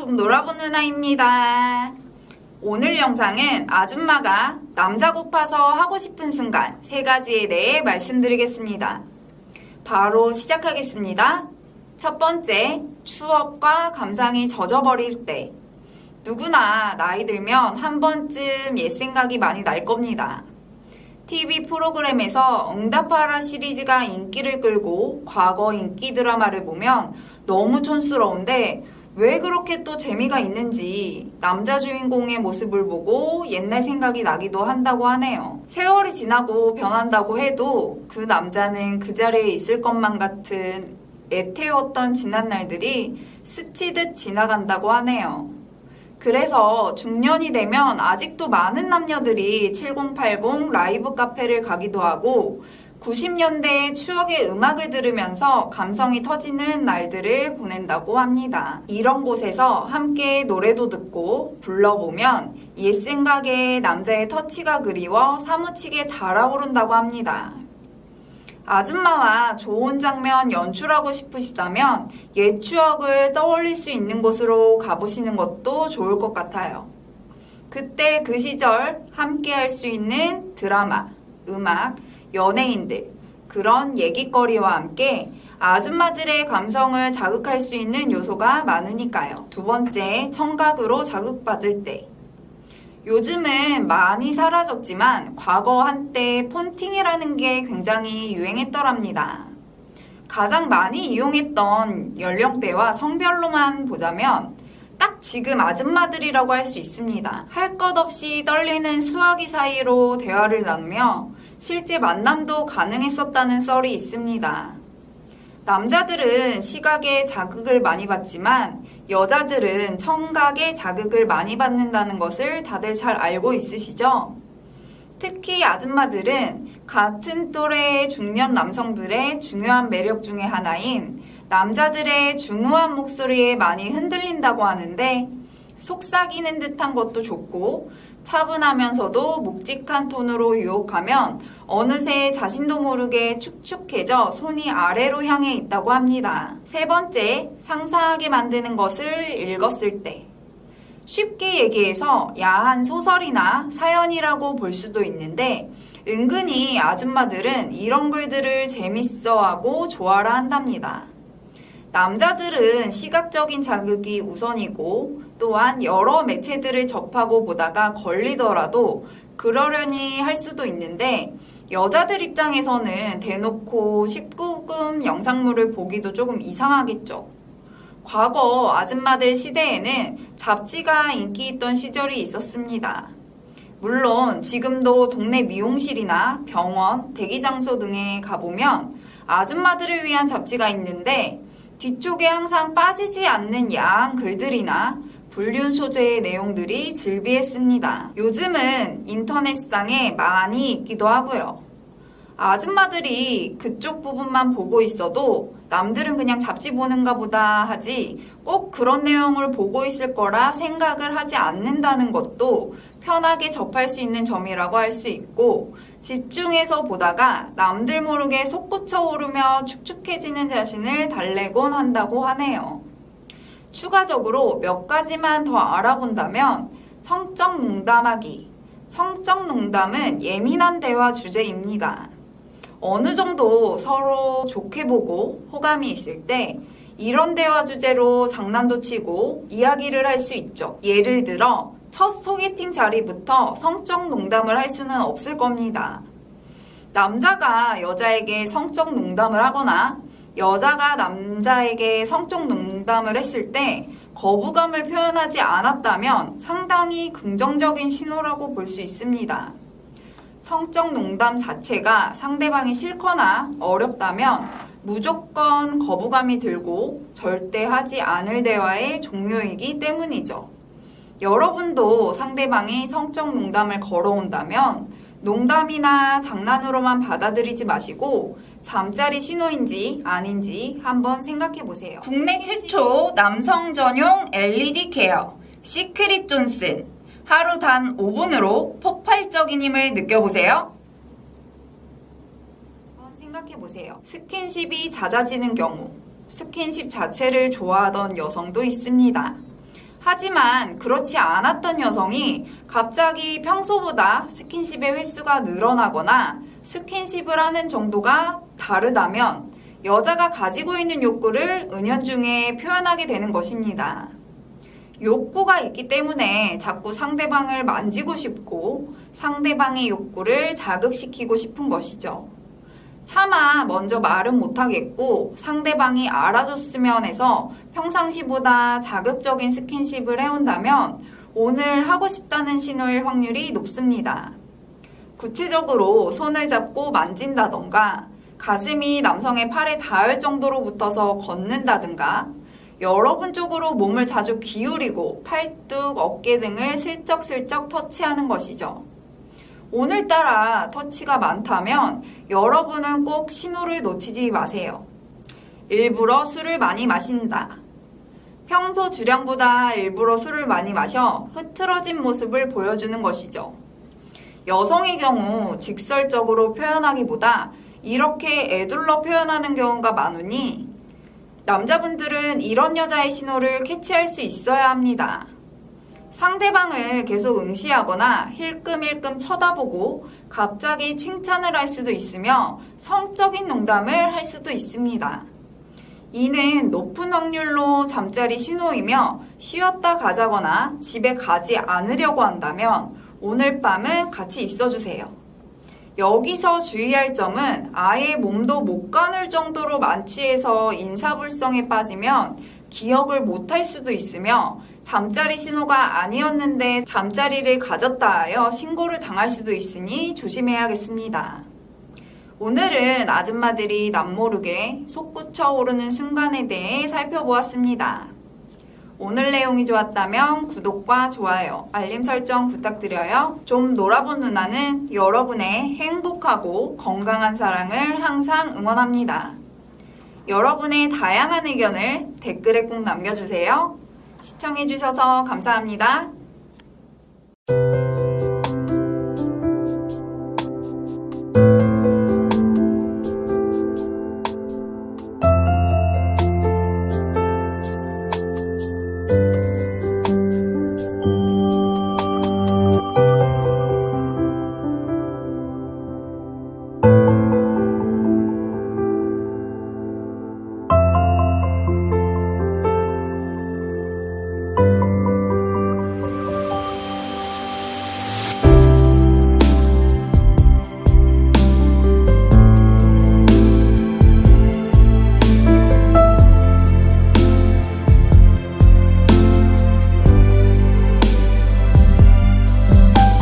좀 놀아보는 아이입니다. 오늘 영상은 아줌마가 남자 고파서 하고 싶은 순간 3가지에 대해 말씀드리겠습니다. 바로 시작하겠습니다. 첫 번째, 추억과 감상이 젖어버릴 때. 누구나 나이 들면 한 번쯤 옛 생각이 많이 날 겁니다. TV 프로그램에서 응답하라 시리즈가 인기를 끌고 과거 인기 드라마를 보면 너무 촌스러운데 왜 그렇게 또 재미가 있는지 남자 주인공의 모습을 보고 옛날 생각이 나기도 한다고 하네요. 세월이 지나고 변한다고 해도 그 남자는 그 자리에 있을 것만 같은 애태웠던 지난 날들이 스치듯 지나간다고 하네요. 그래서 중년이 되면 아직도 많은 남녀들이 7080 라이브 카페를 가기도 하고 90년대의 추억의 음악을 들으면서 감성이 터지는 날들을 보낸다고 합니다. 이런 곳에서 함께 노래도 듣고 불러보면 옛 생각에 남자의 터치가 그리워 사무치게 달아오른다고 합니다. 아줌마와 좋은 장면 연출하고 싶으시다면 옛 추억을 떠올릴 수 있는 곳으로 가보시는 것도 좋을 것 같아요. 그때 그 시절 함께 할 수 있는 드라마, 음악, 연예인들, 그런 얘기거리와 함께 아줌마들의 감성을 자극할 수 있는 요소가 많으니까요. 두 번째, 청각으로 자극받을 때. 요즘은 많이 사라졌지만 과거 한때 폰팅이라는 게 굉장히 유행했더랍니다. 가장 많이 이용했던 연령대와 성별로만 보자면 딱 지금 아줌마들이라고 할 수 있습니다. 할 것 없이 떨리는 수화기 사이로 대화를 나누며 실제 만남도 가능했었다는 썰이 있습니다. 남자들은 시각에 자극을 많이 받지만 여자들은 청각에 자극을 많이 받는다는 것을 다들 잘 알고 있으시죠? 특히 아줌마들은 같은 또래의 중년 남성들의 중요한 매력 중에 하나인 남자들의 중후한 목소리에 많이 흔들린다고 하는데 속삭이는 듯한 것도 좋고 차분하면서도 묵직한 톤으로 유혹하면 어느새 자신도 모르게 축축해져 손이 아래로 향해 있다고 합니다. 세 번째, 상상하게 만드는 것을 읽었을 때. 쉽게 얘기해서 야한 소설이나 사연이라고 볼 수도 있는데 은근히 아줌마들은 이런 글들을 재밌어하고 좋아라 한답니다. 남자들은 시각적인 자극이 우선이고 또한 여러 매체들을 접하고 보다가 걸리더라도 그러려니 할 수도 있는데 여자들 입장에서는 대놓고 19금 영상물을 보기도 조금 이상하겠죠. 과거 아줌마들 시대에는 잡지가 인기 있던 시절이 있었습니다. 물론 지금도 동네 미용실이나 병원, 대기장소 등에 가보면 아줌마들을 위한 잡지가 있는데 뒤쪽에 항상 빠지지 않는 야한 글들이나 불륜 소재의 내용들이 즐비했습니다. 요즘은 인터넷상에 많이 있기도 하고요. 아줌마들이 그쪽 부분만 보고 있어도 남들은 그냥 잡지 보는가 보다 하지 꼭 그런 내용을 보고 있을 거라 생각을 하지 않는다는 것도 편하게 접할 수 있는 점이라고 할 수 있고 집중해서 보다가 남들 모르게 솟구쳐 오르며 축축해지는 자신을 달래곤 한다고 하네요. 추가적으로 몇 가지만 더 알아본다면 성적 농담하기. 성적 농담은 예민한 대화 주제입니다. 어느 정도 서로 좋게 보고 호감이 있을 때 이런 대화 주제로 장난도 치고 이야기를 할 수 있죠. 예를 들어 첫 소개팅 자리부터 성적 농담을 할 수는 없을 겁니다. 남자가 여자에게 성적 농담을 하거나 여자가 남자에게 성적 농담을 했을 때 거부감을 표현하지 않았다면 상당히 긍정적인 신호라고 볼 수 있습니다. 성적 농담 자체가 상대방이 싫거나 어렵다면 무조건 거부감이 들고 절대 하지 않을 대화의 종류이기 때문이죠. 여러분도 상대방이 성적 농담을 걸어온다면 농담이나 장난으로만 받아들이지 마시고 잠자리 신호인지 아닌지 한번 생각해 보세요. 국내 최초 남성 전용 LED 케어 시크릿 존슨. 하루 단 5분으로 폭발적인 힘을 느껴보세요. 한번 생각해 보세요. 스킨십이 잦아지는 경우 스킨십 자체를 좋아하던 여성도 있습니다. 하지만 그렇지 않았던 여성이 갑자기 평소보다 스킨십의 횟수가 늘어나거나 스킨십을 하는 정도가 다르다면 여자가 가지고 있는 욕구를 은연중에 표현하게 되는 것입니다. 욕구가 있기 때문에 자꾸 상대방을 만지고 싶고 상대방의 욕구를 자극시키고 싶은 것이죠. 차마 먼저 말은 못하겠고 상대방이 알아줬으면 해서 평상시보다 자극적인 스킨십을 해온다면 오늘 하고 싶다는 신호일 확률이 높습니다. 구체적으로 손을 잡고 만진다던가 가슴이 남성의 팔에 닿을 정도로 붙어서 걷는다든가 여러분 쪽으로 몸을 자주 기울이고 팔뚝, 어깨 등을 슬쩍슬쩍 터치하는 것이죠. 오늘따라 터치가 많다면 여러분은 꼭 신호를 놓치지 마세요. 일부러 술을 많이 마신다. 평소 주량보다 일부러 술을 많이 마셔 흐트러진 모습을 보여주는 것이죠. 여성의 경우 직설적으로 표현하기보다 이렇게 애둘러 표현하는 경우가 많으니 남자분들은 이런 여자의 신호를 캐치할 수 있어야 합니다. 상대방을 계속 응시하거나 힐끔힐끔 쳐다보고 갑자기 칭찬을 할 수도 있으며 성적인 농담을 할 수도 있습니다. 이는 높은 확률로 잠자리 신호이며 쉬었다 가자거나 집에 가지 않으려고 한다면 오늘 밤은 같이 있어주세요. 여기서 주의할 점은 아예 몸도 못 가눌 정도로 만취해서 인사불성에 빠지면 기억을 못할 수도 있으며 잠자리 신호가 아니었는데 잠자리를 가졌다 하여 신고를 당할 수도 있으니 조심해야겠습니다. 오늘은 아줌마들이 남모르게 솟구쳐 오르는 순간에 대해 살펴보았습니다. 오늘 내용이 좋았다면 구독과 좋아요, 알림 설정 부탁드려요. 좀 놀아본 누나는 여러분의 행복하고 건강한 사랑을 항상 응원합니다. 여러분의 다양한 의견을 댓글에 꼭 남겨주세요. 시청해주셔서 감사합니다.